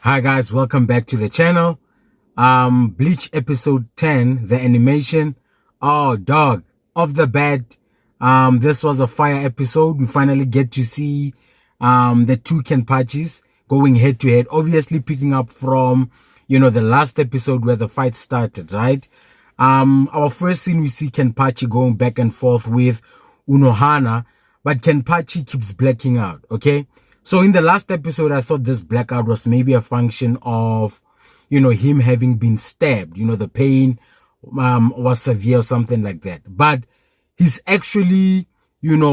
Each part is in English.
Hi guys, welcome back to the channel. Bleach episode 10, the animation. Oh dog, off the bat. This was a fire episode. We finally get to see the two Kenpachis going head to head. Obviously picking up from, the last episode where the fight started, right? Our first scene we see Kenpachi going back and forth with Unohana, but Kenpachi keeps blacking out, okay? So in the last episode, I thought this blackout was maybe a function of, him having been stabbed. The pain was severe or something like that. But he's actually,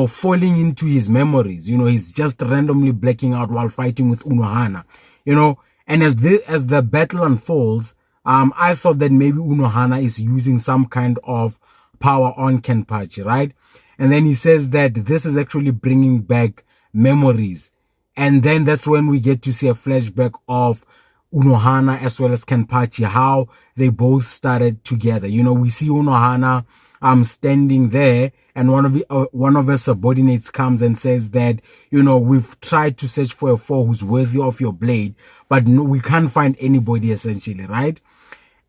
falling into his memories. He's just randomly blacking out while fighting with Unohana. And as the battle unfolds, I thought that maybe Unohana is using some kind of power on Kenpachi, right? And then he says that this is actually bringing back memories. And then that's when we get to see a flashback of Unohana as well as Kenpachi, how they both started together. We see Unohana standing there, and one of her subordinates comes and says that, we've tried to search for a foe who's worthy of your blade, but no, we can't find anybody, essentially, right?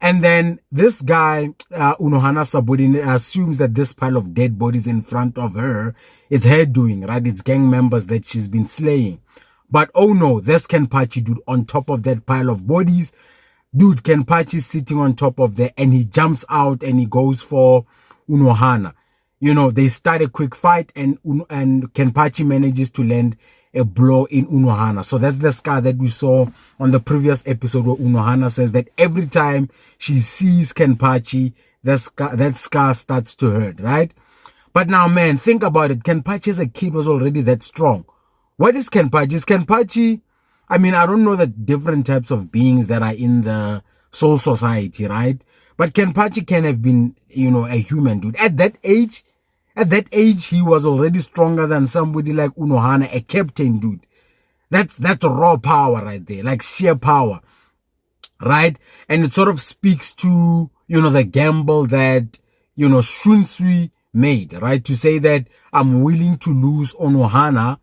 And then this guy, Unohana subordinate, assumes that this pile of dead bodies in front of her is her doing, right? It's gang members that she's been slaying. But oh no, there's Kenpachi, dude, on top of that pile of bodies. Dude, Kenpachi's sitting on top of there, and he jumps out and he goes for Unohana. They start a quick fight, and Kenpachi manages to land a blow in Unohana. So that's the scar that we saw on the previous episode, where Unohana says that every time she sees Kenpachi, that scar starts to hurt, right? But now, man, think about it. Kenpachi as a kid was already that strong. What is Kenpachi? Is Kenpachi, I don't know the different types of beings that are in the soul society, right? But Kenpachi can have been, a human, dude. At that age, he was already stronger than somebody like Unohana, a captain, dude. That's raw power right there, like sheer power, right? And it sort of speaks to, the gamble that, Shunsui made, right? To say that I'm willing to lose Unohana,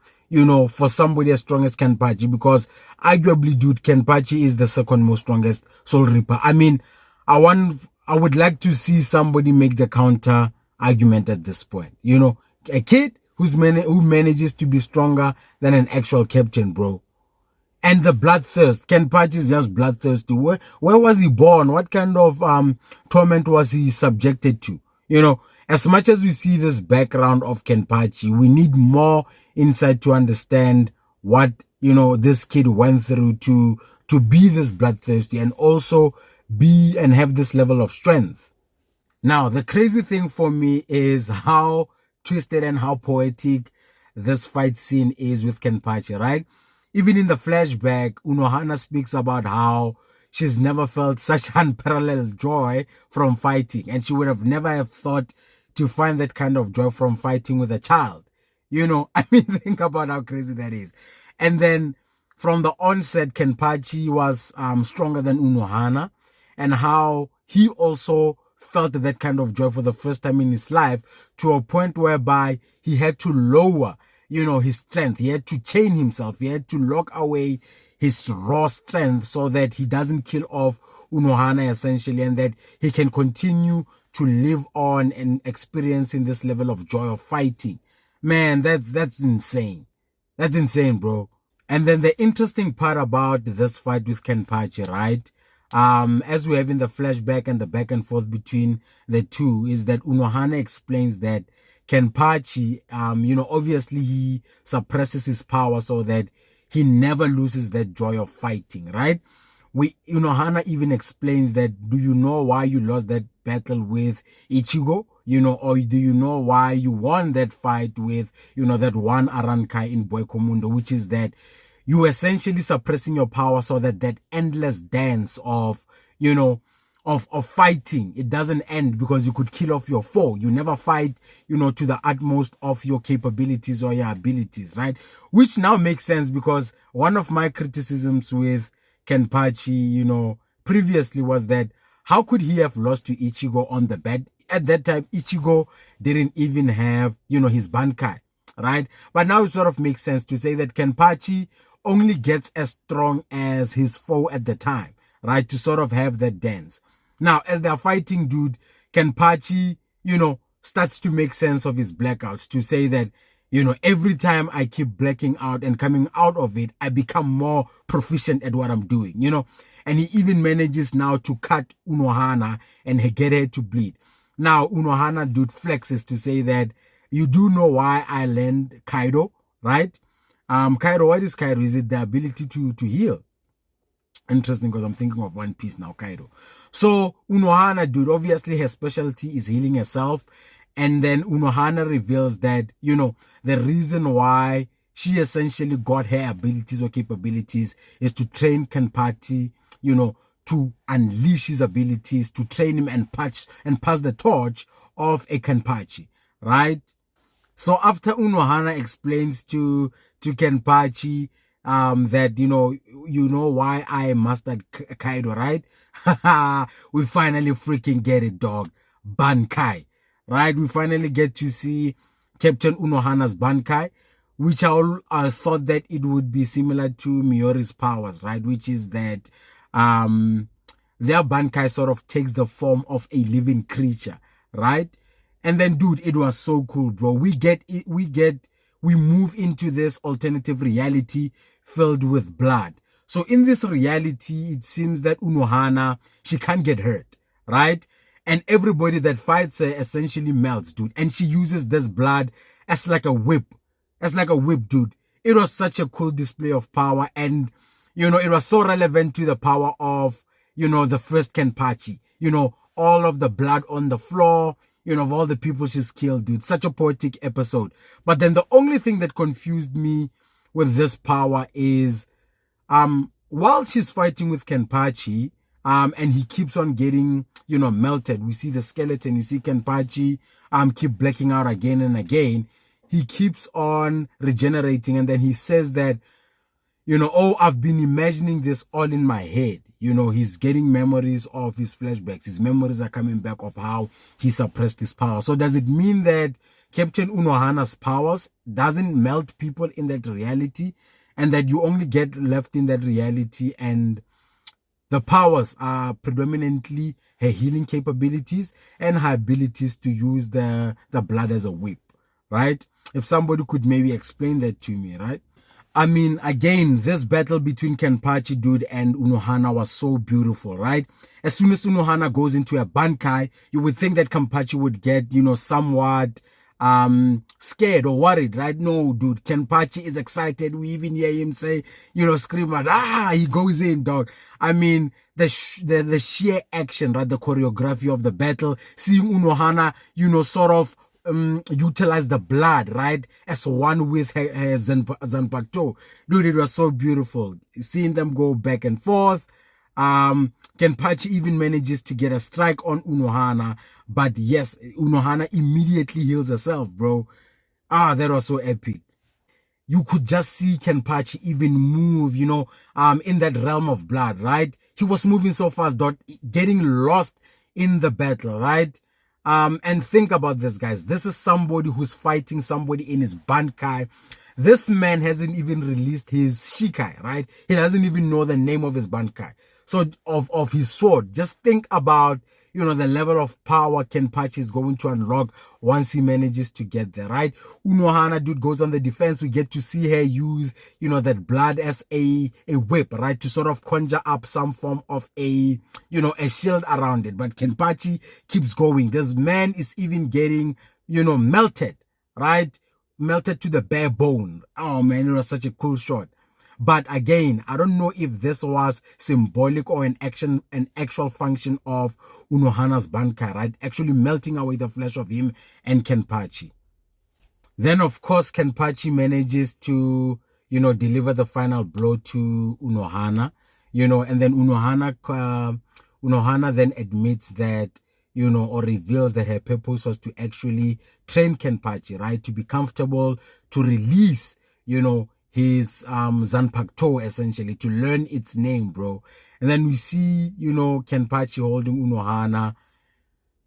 for somebody as strong as Kenpachi, because arguably, dude, Kenpachi is the second most strongest Soul Reaper. I would like to see somebody make the counter argument at this point. A kid who manages to be stronger than an actual captain, bro. And the bloodthirst. Kenpachi is just bloodthirsty. Where was he born? What kind of torment was he subjected to? As much as we see this background of Kenpachi, we need more insight to understand what, this kid went through to be this bloodthirsty and also be and have this level of strength. Now, the crazy thing for me is how twisted and how poetic this fight scene is with Kenpachi, right? Even in the flashback, Unohana speaks about how she's never felt such unparalleled joy from fighting, and she would have never have thought to find that kind of joy from fighting with a child. Think about how crazy that is. And then from the onset, Kenpachi was stronger than Unohana, and how he also felt that kind of joy for the first time in his life, to a point whereby he had to lower, his strength. He had to chain himself. He had to lock away his raw strength so that he doesn't kill off Unohana, essentially, and that he can continue to live on and experiencing this level of joy of fighting. Man, that's insane. That's insane, bro. And then the interesting part about this fight with Kenpachi, right? As we have in the flashback and the back and forth between the two, is that Unohana explains that Kenpachi, obviously he suppresses his power so that he never loses that joy of fighting, right? Unohana even explains that, do you know why you lost that battle with Ichigo? Or do you know why you won that fight with, that one Arankai in Boykomundo, which is that you essentially suppressing your power so that that endless dance of, of fighting, it doesn't end, because you could kill off your foe. You never fight, to the utmost of your capabilities or your abilities, right? Which now makes sense, because one of my criticisms with Kenpachi, previously was that how could he have lost to Ichigo on the bed? At that time, Ichigo didn't even have, his Bankai, right? But now it sort of makes sense to say that Kenpachi only gets as strong as his foe at the time, right? To sort of have that dance. Now, as they're fighting, dude, Kenpachi, starts to make sense of his blackouts, to say that, every time I keep blacking out and coming out of it, I become more proficient at what I'm doing, and he even manages now to cut Unohana and get her to bleed. Now, Unohana, dude, flexes to say that you do know why I learned Kaido, right? Kaido, what is Kaido? Is it the ability to heal? Interesting, because I'm thinking of One Piece now, Kaido. So Unohana, dude, obviously her specialty is healing herself. And then Unohana reveals that, the reason why she essentially got her abilities or capabilities is to train Kenpachi, to unleash his abilities, to train him and pass the torch of a Kenpachi, right? So after Unohana explains to Kenpachi that you know why I mastered Kaido, right? We finally freaking get it, dog. Bankai, right? We finally get to see Captain Unohana's Bankai, which I thought that it would be similar to Miori's powers, right? Which is that their Bankai sort of takes the form of a living creature, right? And then, dude, it was so cool, bro. We move into this alternative reality filled with blood. So in this reality, it seems that Unohana, she can't get hurt, right? And everybody that fights her essentially melts, dude. And she uses this blood as like a whip. Dude. It was such a cool display of power. And, it was so relevant to the power of, the first Kenpachi. All of the blood on the floor, of all the people she's killed, dude. Such a poetic episode. But then the only thing that confused me with this power is, while she's fighting with Kenpachi, and he keeps on getting, melted. We see the skeleton, you see Kenpachi, keep blacking out again and again. He keeps on regenerating, and then he says that, oh, I've been imagining this all in my head. He's getting memories of his flashbacks. His memories are coming back of how he suppressed his power. So does it mean that Captain Unohana's powers doesn't melt people in that reality, and that you only get left in that reality, and the powers are predominantly her healing capabilities and her abilities to use the blood as a whip, right? If somebody could maybe explain that to me, right? I mean, again, this battle between Kenpachi, dude, and Unohana was so beautiful, right? As soon as Unohana goes into a Bankai, you would think that Kenpachi would get, somewhat scared or worried, right? No, dude, Kenpachi is excited. We even hear him say, scream out, he goes in, dog. I mean, the sheer action, right? The choreography of the battle, seeing Unohana, sort of utilize the blood, right, as one with her Zanpakuto. Dude, it was so beautiful. Seeing them go back and forth. Kenpachi even manages to get a strike on Unohana. But yes, Unohana immediately heals herself, bro. That was so epic. You could just see Kenpachi even move, in that realm of blood, right? He was moving so fast, getting lost in the battle, right? And think about this, guys. This is somebody who's fighting somebody in his Bankai. This man hasn't even released his Shikai, right? He doesn't even know the name of his Bankai. So, of his sword. Just think about, the level of power Kenpachi is going to unlock once he manages to get there, right? Unohana, dude, goes on the defense. We get to see her use, that blood as a whip, right? To sort of conjure up some form of a shield around it. But Kenpachi keeps going. This man is even getting, melted, right? Melted to the bare bone. Oh, man, it was such a cool shot. But again, I don't know if this was symbolic or an actual function of Unohana's Bankai, right? Actually melting away the flesh of him and Kenpachi. Then, of course, Kenpachi manages to, deliver the final blow to Unohana, and then Unohana then admits that, or reveals that her purpose was to actually train Kenpachi, right? To be comfortable, to release, his Zanpakuto, essentially, to learn its name, bro. And then we see, Kenpachi holding Unohana.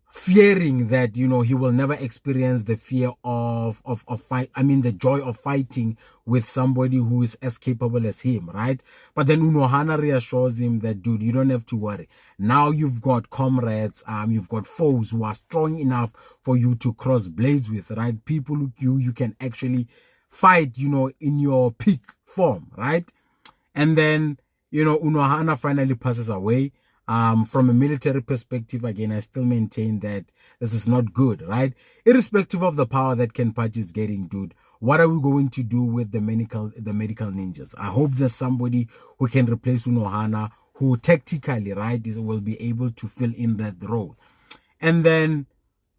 fearing that, you know, he will never experience the fear of fight. I mean, the joy of fighting with somebody who is as capable as him, right? But then Unohana reassures him that, dude, you don't have to worry. Now you've got comrades, you've got foes who are strong enough for you to cross blades with, right? People who you can actually fight, you know, in your peak form, right? And then, you know, Unohana finally passes away. From a military perspective, again, I still maintain that this is not good, right? Irrespective of the power that Kenpachi is getting, dude, what are we going to do with the medical ninjas? I hope there's somebody who can replace Unohana, who tactically, right, will be able to fill in that role. And then,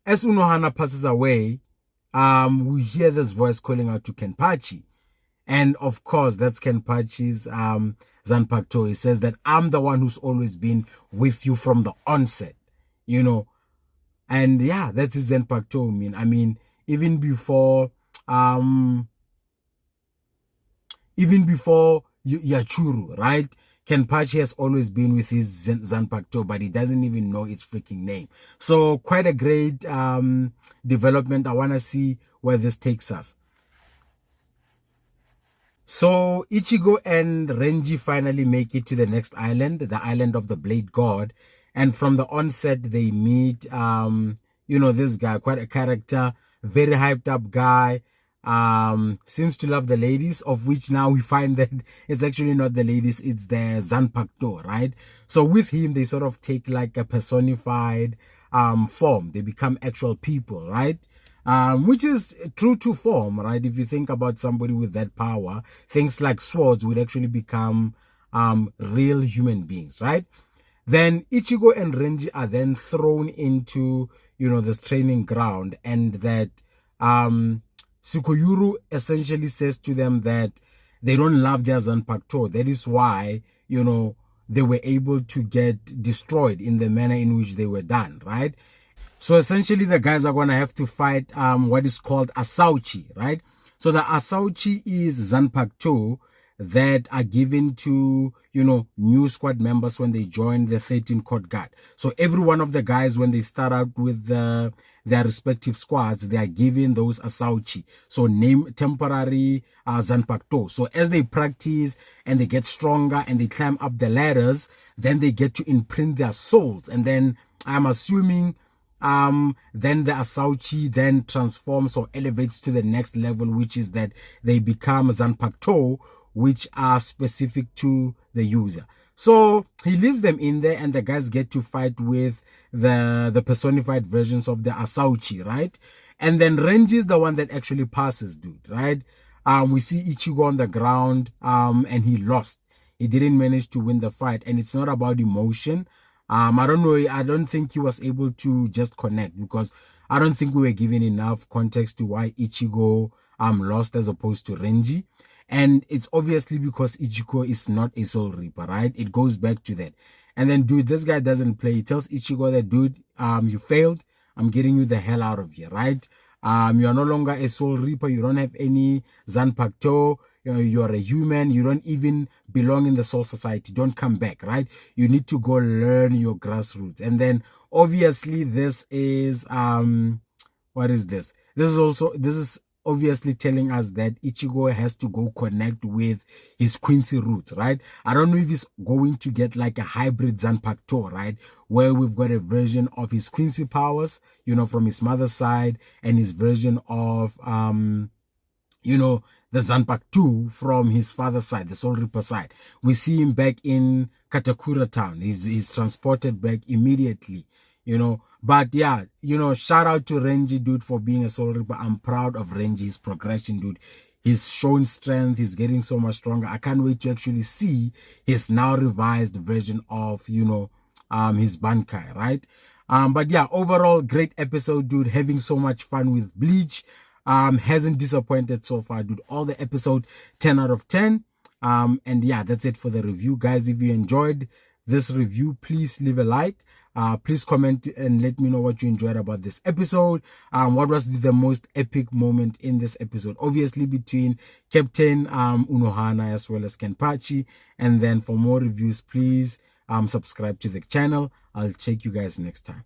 as Unohana passes away, we hear this voice calling out to Kenpachi. And of course, that's Kenpachi's Zanpakuto. He says that I'm the one who's always been with you from the onset, you know. And yeah, that's his Zanpakuto. I mean, even before Yachuru, right? Kenpachi has always been with his Zanpakuto, but he doesn't even know its freaking name. So quite a great development. I want to see where this takes us. So Ichigo and Renji finally make it to the next island, the island of the Blade God. And from the onset, they meet, you know, this guy, quite a character, very hyped up guy, seems to love the ladies, of which now we find that it's actually not the ladies, it's the Zanpakuto, right? So with him, they sort of take like a personified form. They become actual people, right? Which is true to form, right? If you think about somebody with that power, things like swords would actually become real human beings, right? Then Ichigo and Renji are then thrown into, you know, this training ground, and that Tsukuyoru essentially says to them that they don't love their Zanpakuto. That is why, you know, they were able to get destroyed in the manner in which they were done, right? So essentially, the guys are going to have to fight what is called Asauchi, right? So the Asauchi is Zanpakuto that are given to, you know, new squad members when they join the 13 Court Guard. So every one of the guys, when they start out with their respective squads, they are given those Asauchi. So name temporary Zanpakuto. So as they practice and they get stronger and they climb up the ladders, then they get to imprint their souls. And then I'm assuming then the Asauchi then transforms or elevates to the next level, which is that they become Zanpakuto, which are specific to the user. So he leaves them in there, and the guys get to fight with the personified versions of the Asauchi, right? And then Renji is the one that actually passes, dude, right? We see Ichigo on the ground, and he lost. He didn't manage to win the fight, and it's not about emotion. I don't know. I don't think he was able to just connect, because I don't think we were given enough context to why Ichigo lost as opposed to Renji. And it's obviously because Ichigo is not a Soul Reaper, right? It goes back to that. And then, dude, this guy doesn't play. He tells Ichigo that, dude, you failed. I'm getting you the hell out of here, right? You are no longer a Soul Reaper. You don't have any Zanpakuto. You're a human. You don't even belong in the Soul Society. Don't come back, right? You need to go learn your grassroots. And then obviously this is what is this? This is obviously telling us that Ichigo has to go connect with his Quincy roots, right? I don't know if he's going to get like a hybrid Zanpakuto, right? Where we've got a version of his Quincy powers, you know, from his mother's side, and his version of you know, the Zanpakuto from his father's side, the Soul Reaper side. We see him back in Katakura town. He's transported back immediately, you know. But yeah, you know, shout out to Renji, dude, for being a Soul Reaper. I'm proud of Renji's progression, dude. He's showing strength. He's getting so much stronger. I can't wait to actually see his now revised version of, you know, his Bankai, right? But yeah, overall, great episode, dude. Having so much fun with Bleach. Hasn't disappointed so far, dude. All the episode 10 out of 10. And yeah, that's it for the review, guys. If you enjoyed this review, please leave a like. Please comment and let me know what you enjoyed about this episode. What was the most epic moment in this episode? Obviously between Captain Unohana as well as Kenpachi. And then for more reviews, please subscribe to the channel. I'll check you guys next time.